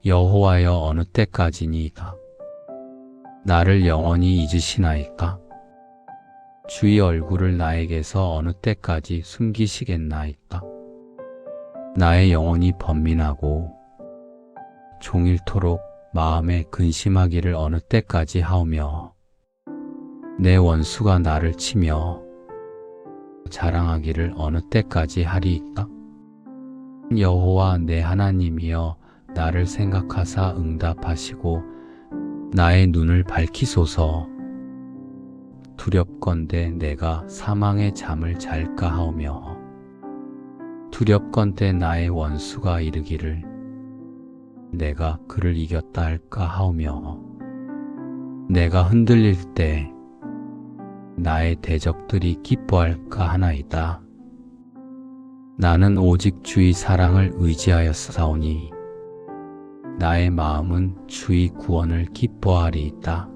여호와여 어느 때까지니까 나를 영원히 잊으시나이까? 주의 얼굴을 나에게서 어느 때까지 숨기시겠나이까? 나의 영혼이 번민하고 종일토록 마음에 근심하기를 어느 때까지 하오며 내 원수가 나를 치며 자랑하기를 어느 때까지 하리이까? 여호와 내 하나님이여 나를 생각하사 응답하시고 나의 눈을 밝히소서. 두렵건대 내가 사망의 잠을 잘까 하오며 두렵건대 나의 원수가 이르기를 내가 그를 이겼다 할까 하오며 내가 흔들릴 때 나의 대적들이 기뻐할까 하나이다. 나는 오직 주의 사랑을 의지하였사오니 나의 마음은 주의 구원을 기뻐하리이다.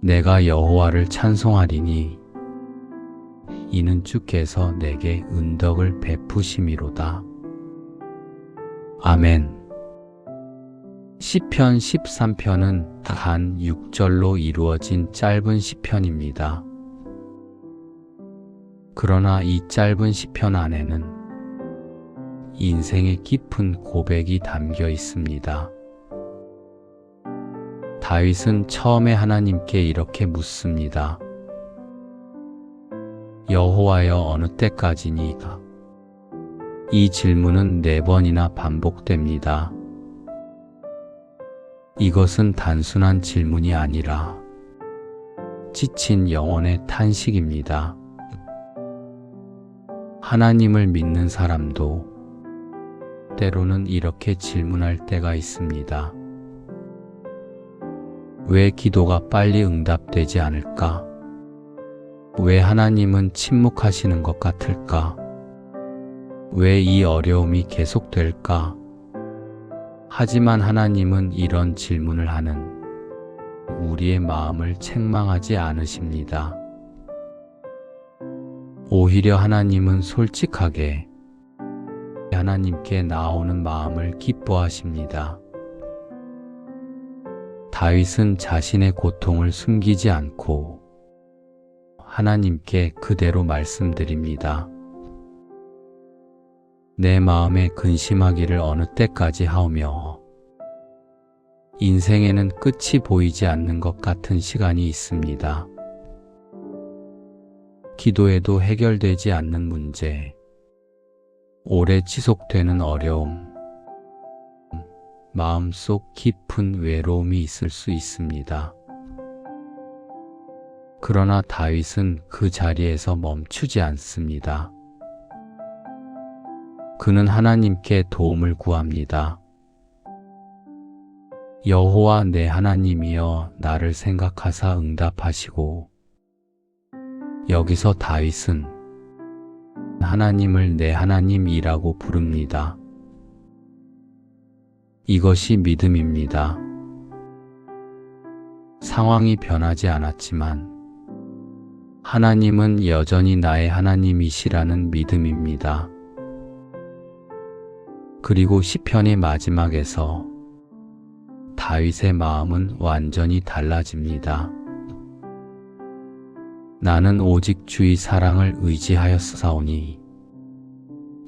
내가 여호와를 찬송하리니 이는 주께서 내게 은덕을 베푸심이로다. 아멘. 시편 13편은 단 6절로 이루어진 짧은 시편입니다. 그러나 이 짧은 시편 안에는 인생의 깊은 고백이 담겨 있습니다. 다윗은 처음에 하나님께 이렇게 묻습니다. 여호와여 어느 때까지니까? 이 질문은 4번이나 반복됩니다. 이것은 단순한 질문이 아니라 지친 영혼의 탄식입니다. 하나님을 믿는 사람도 때로는 이렇게 질문할 때가 있습니다. 왜 기도가 빨리 응답되지 않을까? 왜 하나님은 침묵하시는 것 같을까? 왜 이 어려움이 계속될까? 하지만 하나님은 이런 질문을 하는 우리의 마음을 책망하지 않으십니다. 오히려 하나님은 솔직하게 하나님께 나오는 마음을 기뻐하십니다. 다윗은 자신의 고통을 숨기지 않고 하나님께 그대로 말씀드립니다. 내 마음에 근심하기를 어느 때까지 하오며 인생에는 끝이 보이지 않는 것 같은 시간이 있습니다. 기도해도 해결되지 않는 문제, 오래 지속되는 어려움, 마음속 깊은 외로움이 있을 수 있습니다. 그러나 다윗은 그 자리에서 멈추지 않습니다. 그는 하나님께 도움을 구합니다. 여호와 내 하나님이여 나를 생각하사 응답하시고, 여기서 다윗은 하나님을 내 하나님이라고 부릅니다. 이것이 믿음입니다. 상황이 변하지 않았지만 하나님은 여전히 나의 하나님이시라는 믿음입니다. 그리고 시편의 마지막에서 다윗의 마음은 완전히 달라집니다. 나는 오직 주의 사랑을 의지하였사오니.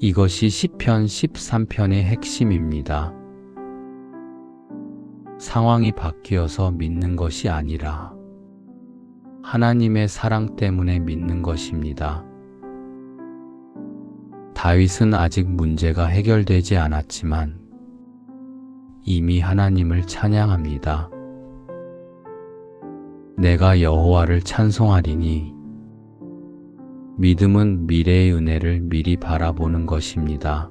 이것이 시편 13편의 핵심입니다. 상황이 바뀌어서 믿는 것이 아니라 하나님의 사랑 때문에 믿는 것입니다. 다윗은 아직 문제가 해결되지 않았지만 이미 하나님을 찬양합니다. 내가 여호와를 찬송하리니. 믿음은 미래의 은혜를 미리 바라보는 것입니다.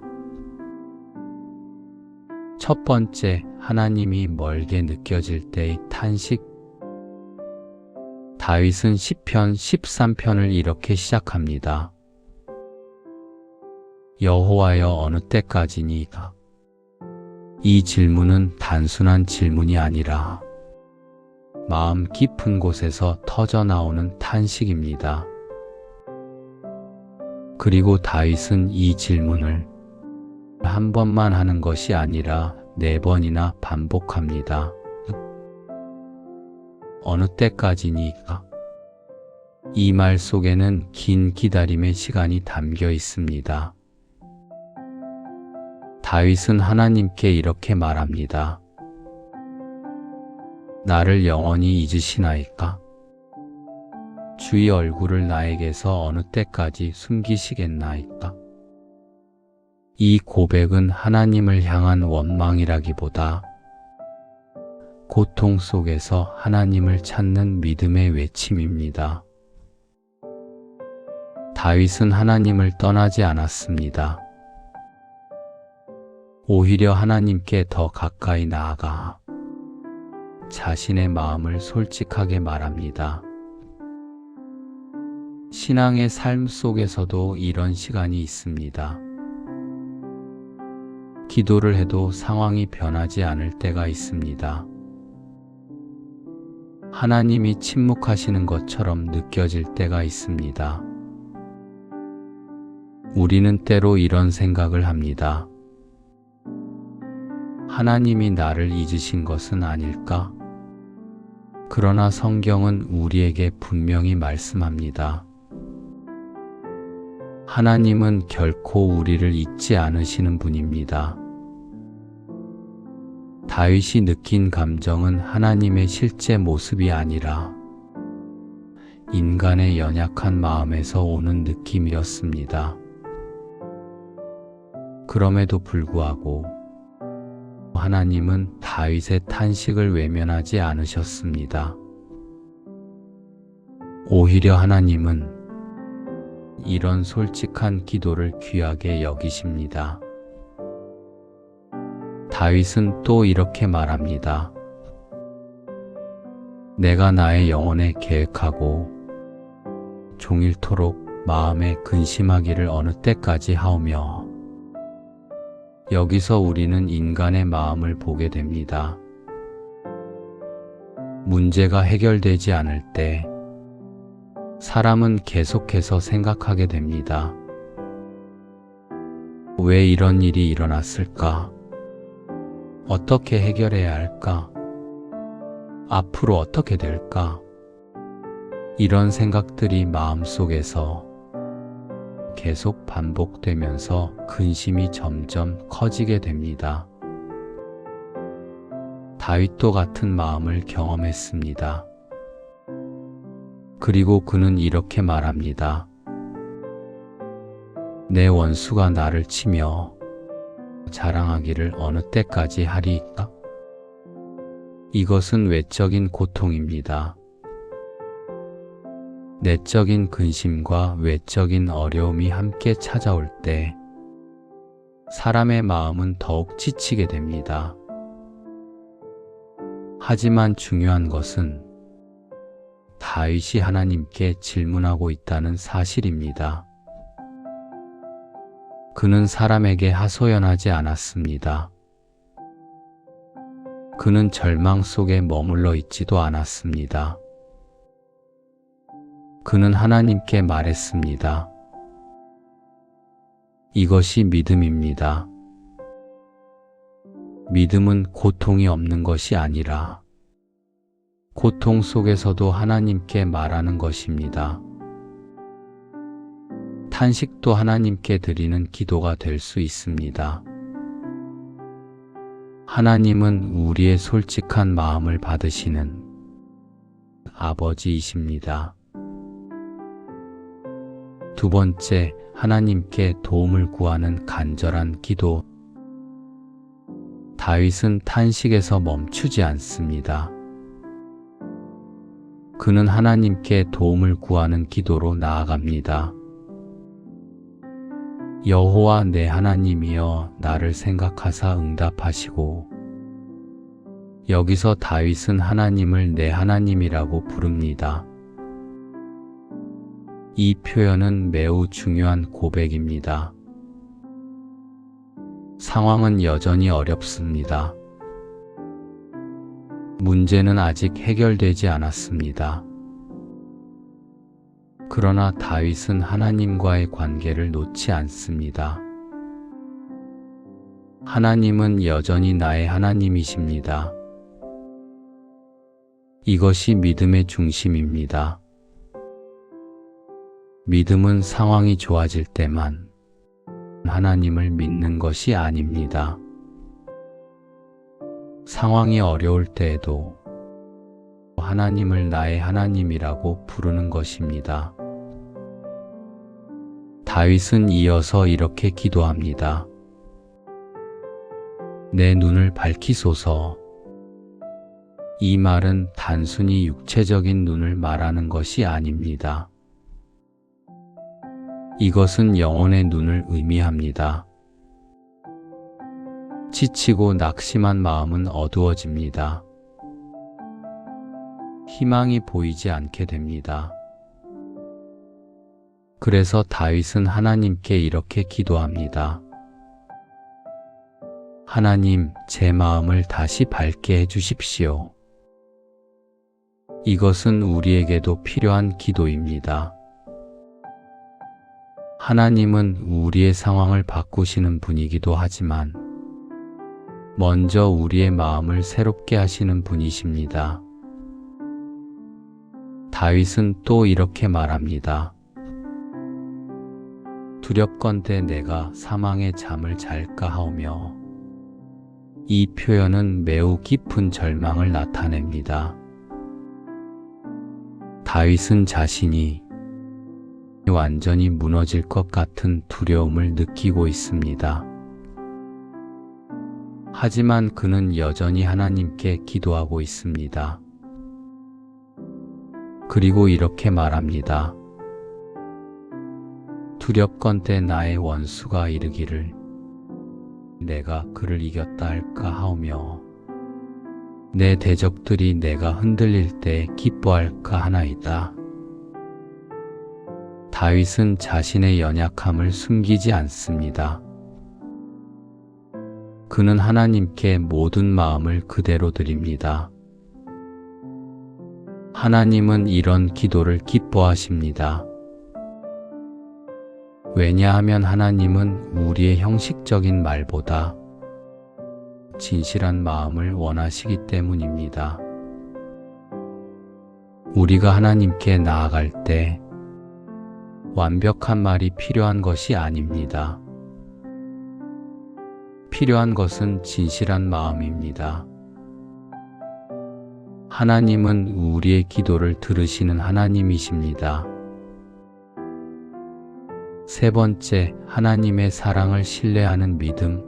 첫 번째, 하나님이 멀게 느껴질 때의 탄식. 다윗은 시편 13편을 이렇게 시작합니다. 여호와여 어느 때까지니까? 이 질문은 단순한 질문이 아니라 마음 깊은 곳에서 터져나오는 탄식입니다. 그리고 다윗은 이 질문을 한 번만 하는 것이 아니라 4번이나 반복합니다. 어느 때까지니까? 이 말 속에는 긴 기다림의 시간이 담겨 있습니다. 다윗은 하나님께 이렇게 말합니다. 나를 영원히 잊으시나이까? 주의 얼굴을 나에게서 어느 때까지 숨기시겠나이까? 이 고백은 하나님을 향한 원망이라기보다 고통 속에서 하나님을 찾는 믿음의 외침입니다. 다윗은 하나님을 떠나지 않았습니다. 오히려 하나님께 더 가까이 나아가 자신의 마음을 솔직하게 말합니다. 신앙의 삶 속에서도 이런 시간이 있습니다. 기도를 해도 상황이 변하지 않을 때가 있습니다. 하나님이 침묵하시는 것처럼 느껴질 때가 있습니다. 우리는 때로 이런 생각을 합니다. 하나님이 나를 잊으신 것은 아닐까? 그러나 성경은 우리에게 분명히 말씀합니다. 하나님은 결코 우리를 잊지 않으시는 분입니다. 다윗이 느낀 감정은 하나님의 실제 모습이 아니라 인간의 연약한 마음에서 오는 느낌이었습니다. 그럼에도 불구하고 하나님은 다윗의 탄식을 외면하지 않으셨습니다. 오히려 하나님은 이런 솔직한 기도를 귀하게 여기십니다. 다윗은 또 이렇게 말합니다. 내가 나의 영혼에 계획하고 종일토록 마음에 근심하기를 어느 때까지 하오며. 여기서 우리는 인간의 마음을 보게 됩니다. 문제가 해결되지 않을 때 사람은 계속해서 생각하게 됩니다. 왜 이런 일이 일어났을까? 어떻게 해결해야 할까? 앞으로 어떻게 될까? 이런 생각들이 마음속에서 계속 반복되면서 근심이 점점 커지게 됩니다. 다윗도 같은 마음을 경험했습니다. 그리고 그는 이렇게 말합니다. 내 원수가 나를 치며 자랑하기를 어느 때까지 하리이까? 이것은 외적인 고통입니다. 내적인 근심과 외적인 어려움이 함께 찾아올 때 사람의 마음은 더욱 지치게 됩니다. 하지만 중요한 것은 다윗이 하나님께 질문하고 있다는 사실입니다. 그는 사람에게 하소연하지 않았습니다. 그는 절망 속에 머물러 있지도 않았습니다. 그는 하나님께 말했습니다. 이것이 믿음입니다. 믿음은 고통이 없는 것이 아니라 고통 속에서도 하나님께 말하는 것입니다. 탄식도 하나님께 드리는 기도가 될 수 있습니다. 하나님은 우리의 솔직한 마음을 받으시는 아버지이십니다. 두 번째, 하나님께 도움을 구하는 간절한 기도. 다윗은 탄식에서 멈추지 않습니다. 그는 하나님께 도움을 구하는 기도로 나아갑니다. 여호와 내 하나님이여 나를 생각하사 응답하시고. 여기서 다윗은 하나님을 내 하나님이라고 부릅니다. 이 표현은 매우 중요한 고백입니다. 상황은 여전히 어렵습니다. 문제는 아직 해결되지 않았습니다. 그러나 다윗은 하나님과의 관계를 놓지 않습니다. 하나님은 여전히 나의 하나님이십니다. 이것이 믿음의 중심입니다. 믿음은 상황이 좋아질 때만 하나님을 믿는 것이 아닙니다. 상황이 어려울 때에도 하나님을 나의 하나님이라고 부르는 것입니다. 다윗은 이어서 이렇게 기도합니다. 내 눈을 밝히소서. 이 말은 단순히 육체적인 눈을 말하는 것이 아닙니다. 이것은 영혼의 눈을 의미합니다. 지치고 낙심한 마음은 어두워집니다. 희망이 보이지 않게 됩니다. 그래서 다윗은 하나님께 이렇게 기도합니다. 하나님, 제 마음을 다시 밝게 해주십시오. 이것은 우리에게도 필요한 기도입니다. 하나님은 우리의 상황을 바꾸시는 분이기도 하지만 먼저 우리의 마음을 새롭게 하시는 분이십니다. 다윗은 또 이렇게 말합니다. 두렵건대 내가 사망의 잠을 잘까 하오며. 이 표현은 매우 깊은 절망을 나타냅니다. 다윗은 자신이 완전히 무너질 것 같은 두려움을 느끼고 있습니다. 하지만 그는 여전히 하나님께 기도하고 있습니다. 그리고 이렇게 말합니다. 두렵건대 나의 원수가 이르기를 내가 그를 이겼다 할까 하오며 내 대적들이 내가 흔들릴 때 기뻐할까 하나이다. 다윗은 자신의 연약함을 숨기지 않습니다. 그는 하나님께 모든 마음을 그대로 드립니다. 하나님은 이런 기도를 기뻐하십니다. 왜냐하면 하나님은 우리의 형식적인 말보다 진실한 마음을 원하시기 때문입니다. 우리가 하나님께 나아갈 때 완벽한 말이 필요한 것이 아닙니다. 필요한 것은 진실한 마음입니다. 하나님은 우리의 기도를 들으시는 하나님이십니다. 세 번째, 하나님의 사랑을 신뢰하는 믿음.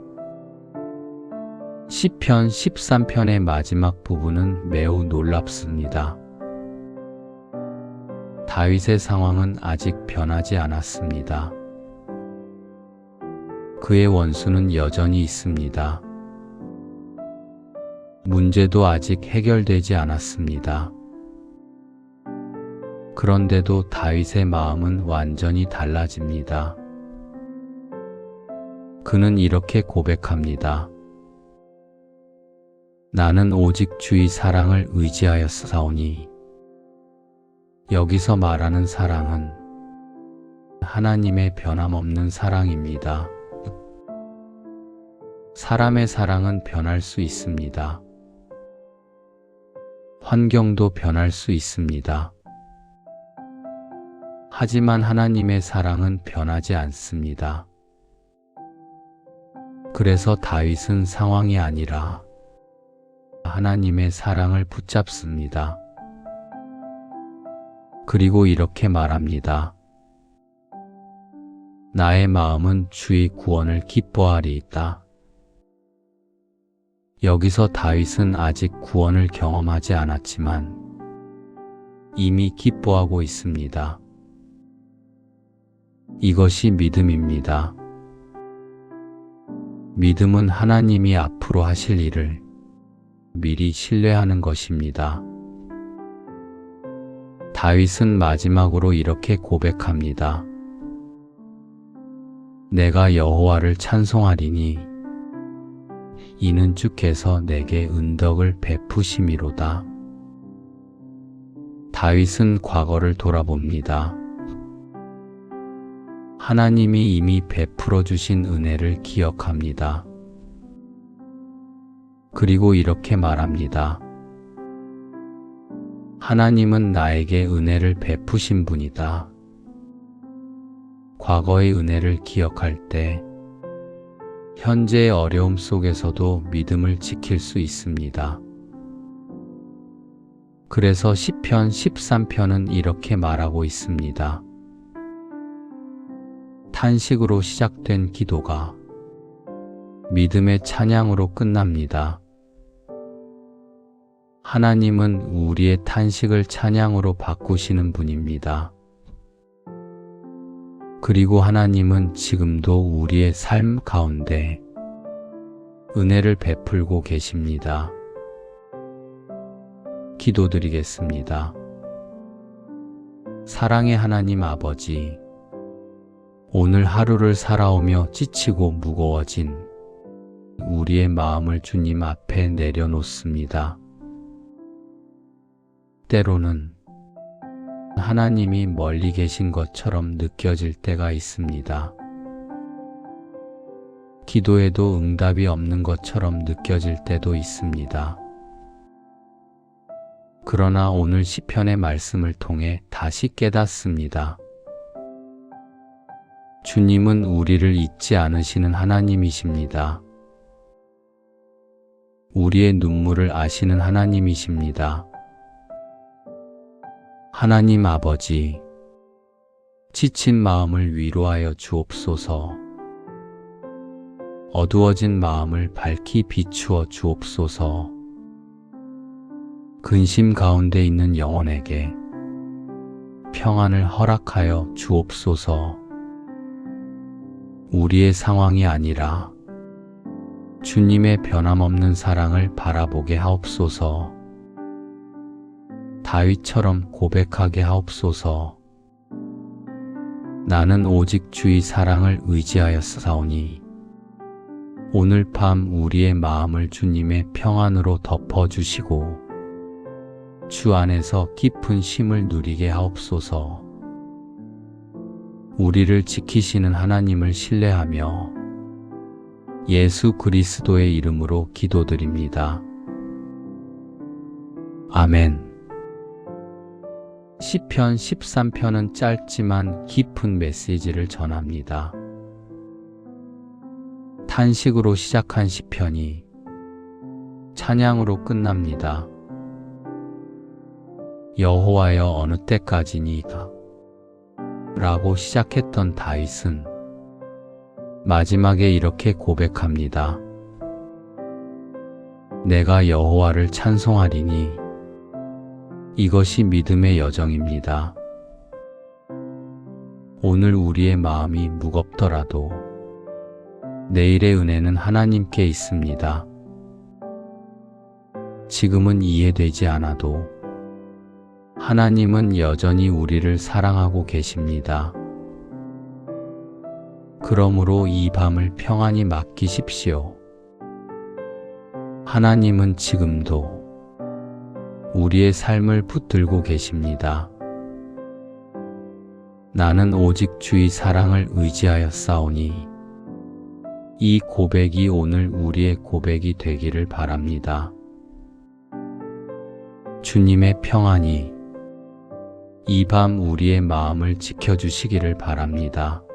시편 13편의 마지막 부분은 매우 놀랍습니다. 다윗의 상황은 아직 변하지 않았습니다. 그의 원수는 여전히 있습니다. 문제도 아직 해결되지 않았습니다. 그런데도 다윗의 마음은 완전히 달라집니다. 그는 이렇게 고백합니다. 나는 오직 주의 사랑을 의지하였사오니. 여기서 말하는 사랑은 하나님의 변함없는 사랑입니다. 사람의 사랑은 변할 수 있습니다. 환경도 변할 수 있습니다. 하지만 하나님의 사랑은 변하지 않습니다. 그래서 다윗은 상황이 아니라 하나님의 사랑을 붙잡습니다. 그리고 이렇게 말합니다. 나의 마음은 주의 구원을 기뻐하리이다. 여기서 다윗은 아직 구원을 경험하지 않았지만 이미 기뻐하고 있습니다. 이것이 믿음입니다. 믿음은 하나님이 앞으로 하실 일을 미리 신뢰하는 것입니다. 다윗은 마지막으로 이렇게 고백합니다. 내가 여호와를 찬송하리니 이는 주께서 내게 은덕을 베푸심이로다. 다윗은 과거를 돌아봅니다. 하나님이 이미 베풀어 주신 은혜를 기억합니다. 그리고 이렇게 말합니다. 하나님은 나에게 은혜를 베푸신 분이다. 과거의 은혜를 기억할 때 현재의 어려움 속에서도 믿음을 지킬 수 있습니다. 그래서 시편 13편은 이렇게 말하고 있습니다. 탄식으로 시작된 기도가 믿음의 찬양으로 끝납니다. 하나님은 우리의 탄식을 찬양으로 바꾸시는 분입니다. 그리고 하나님은 지금도 우리의 삶 가운데 은혜를 베풀고 계십니다. 기도드리겠습니다. 사랑의 하나님 아버지, 오늘 하루를 살아오며 지치고 무거워진 우리의 마음을 주님 앞에 내려놓습니다. 때로는 하나님이 멀리 계신 것처럼 느껴질 때가 있습니다. 기도에도 응답이 없는 것처럼 느껴질 때도 있습니다. 그러나 오늘 시편의 말씀을 통해 다시 깨닫습니다. 주님은 우리를 잊지 않으시는 하나님이십니다. 우리의 눈물을 아시는 하나님이십니다. 하나님 아버지, 지친 마음을 위로하여 주옵소서. 어두워진 마음을 밝히 비추어 주옵소서. 근심 가운데 있는 영혼에게 평안을 허락하여 주옵소서. 우리의 상황이 아니라 주님의 변함없는 사랑을 바라보게 하옵소서. 다윗처럼 고백하게 하옵소서. 나는 오직 주의 사랑을 의지하였사오니 오늘 밤 우리의 마음을 주님의 평안으로 덮어주시고 주 안에서 깊은 쉼을 누리게 하옵소서. 우리를 지키시는 하나님을 신뢰하며 예수 그리스도의 이름으로 기도드립니다. 아멘. 시편 13편은 짧지만 깊은 메시지를 전합니다. 탄식으로 시작한 시편이 찬양으로 끝납니다. 여호와여 어느 때까지니까? 라고 시작했던 다윗은 마지막에 이렇게 고백합니다. 내가 여호와를 찬송하리니 이것이 믿음의 여정입니다. 오늘 우리의 마음이 무겁더라도 내일의 은혜는 하나님께 있습니다. 지금은 이해되지 않아도 하나님은 여전히 우리를 사랑하고 계십니다. 그러므로 이 밤을 평안히 맡기십시오. 하나님은 지금도 우리의 삶을 붙들고 계십니다. 나는 오직 주의 사랑을 의지하였사오니 이 고백이 오늘 우리의 고백이 되기를 바랍니다. 주님의 평안이 이 밤 우리의 마음을 지켜주시기를 바랍니다.